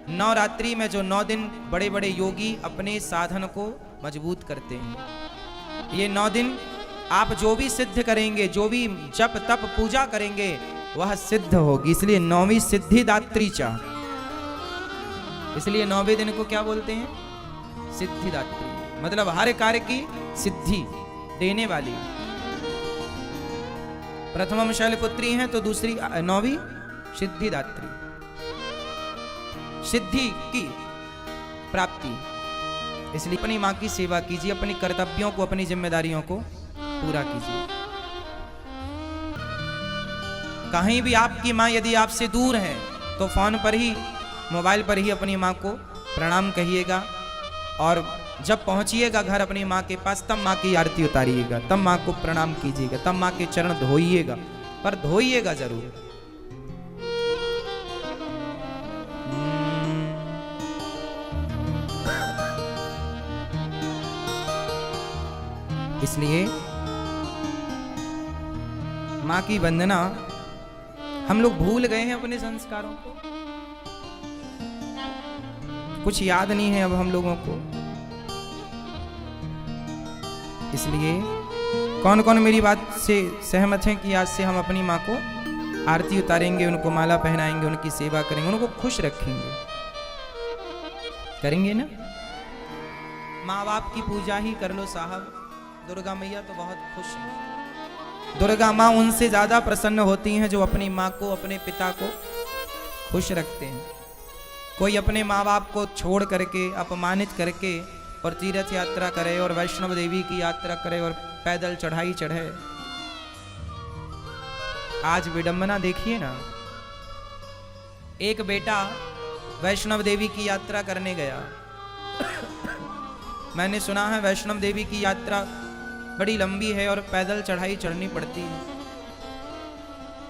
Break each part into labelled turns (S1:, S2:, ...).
S1: नवरात्रि में जो 9 दिन बड़े बड़े योगी अपने साधन को मजबूत करते हैं, ये 9 दिन आप जो भी सिद्ध करेंगे, जो भी जप तप पूजा करेंगे वह सिद्ध होगी। इसलिए 9वीं सिद्धिदात्री चा, इसलिए 9वें दिन को क्या बोलते हैं? सिद्धिदात्री, मतलब हर कार्य की सिद्धि देने वाली। प्रथमम शैलपुत्री हैं तो दूसरी 9वीं सिद्धिदात्री, सिद्धि की प्राप्ति। इसलिए अपनी मां की सेवा कीजिए, अपनी कर्तव्यों को, अपनी जिम्मेदारियों को पूरा कीजिए। कहीं भी आपकी मां यदि आपसे दूर है तो फोन पर ही, मोबाइल पर ही अपनी मां को प्रणाम कहिएगा, और जब पहुंचिएगा घर अपनी मां के पास तब मां की आरती उतारिएगा, तब मां को प्रणाम कीजिएगा, तब मां के चरण धोइएगा, पर धोइएगा जरूर। इसलिए मां की वंदना हम लोग भूल गए हैं, अपने संस्कारों को कुछ याद नहीं है अब हम लोगों को। इसलिए कौन कौन मेरी बात से सहमत हैं कि आज से हम अपनी मां को आरती उतारेंगे, उनको माला पहनाएंगे, उनकी सेवा करेंगे, उनको खुश रखेंगे? करेंगे ना? माँ बाप की पूजा ही कर लो साहब, दुर्गा मैया तो बहुत खुश है। दुर्गा माँ उनसे ज्यादा प्रसन्न होती हैं जो अपनी माँ को, अपने पिता को खुश रखते हैं। कोई अपने माँ बाप को छोड़ करके, अपमानित करके और तीर्थ यात्रा करे और वैष्णव देवी की यात्रा करे और पैदल चढ़ाई चढ़े। आज विडंबना देखिए ना, एक बेटा वैष्णव देवी की यात्रा करने गया। मैंने सुना है वैष्णव देवी की यात्रा बड़ी लंबी है और पैदल चढ़ाई चढ़नी पड़ती है।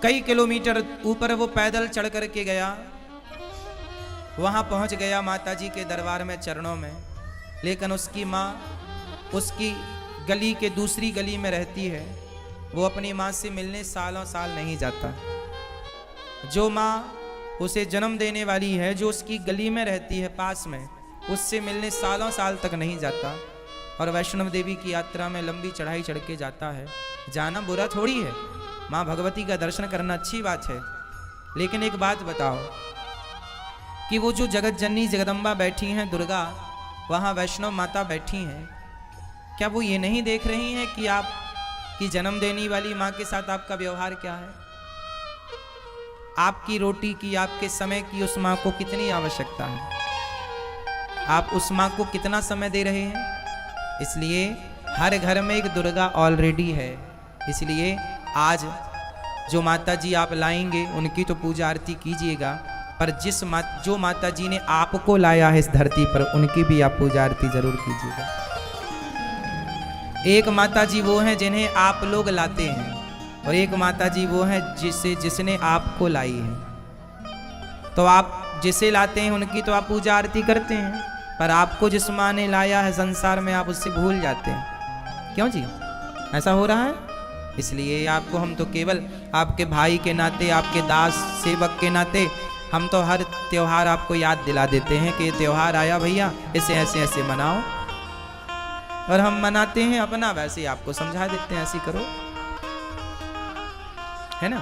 S1: कई किलोमीटर ऊपर वो पैदल चढ़ करके गया, वहां पहुंच गया माता जी के दरबार में, चरणों में। लेकिन उसकी माँ उसकी गली के दूसरी गली में रहती है, वो अपनी माँ से मिलने सालों साल नहीं जाता। जो माँ उसे जन्म देने वाली है, जो उसकी गली में रहती है पास में, उससे मिलने सालों साल तक नहीं जाता। और वैष्णव देवी की यात्रा में लंबी चढ़ाई चढ़ के जाता है। जाना बुरा थोड़ी है, माँ भगवती का दर्शन करना अच्छी बात है। लेकिन एक बात बताओ कि वो जो जगत जननी जगदम्बा बैठी हैं, दुर्गा, वहाँ वैष्णव माता बैठी हैं, क्या वो ये नहीं देख रही हैं कि आप की जन्म देने वाली माँ के साथ आपका व्यवहार क्या है? आपकी रोटी की, आपके समय की उस माँ को कितनी आवश्यकता है? आप उस माँ को कितना समय दे रहे हैं? इसलिए हर घर में एक दुर्गा ऑलरेडी है। इसलिए आज जो माता जी आप लाएंगे उनकी तो पूजा आरती कीजिएगा, पर जो माता जी ने आपको लाया है इस धरती पर, उनकी भी आप पूजा आरती जरूर कीजिएगा। एक माता जी वो हैं जिन्हें आप लोग लाते हैं, और एक माता जी वो हैं जिसने आपको लाई है। तो आप जिसे लाते हैं उनकी तो आप पूजा आरती करते हैं, पर आपको जिस माँ ने लाया है संसार में, आप उससे भूल जाते हैं। क्यों जी, ऐसा हो रहा है? इसलिए आपको हम तो केवल आपके भाई के नाते, आपके दास सेवक के नाते, हम तो हर त्योहार आपको याद दिला देते हैं कि त्योहार आया भैया, इसे ऐसे ऐसे मनाओ, और हम मनाते हैं अपना, वैसे ही आपको समझा देते हैं ऐसे करो, है ना?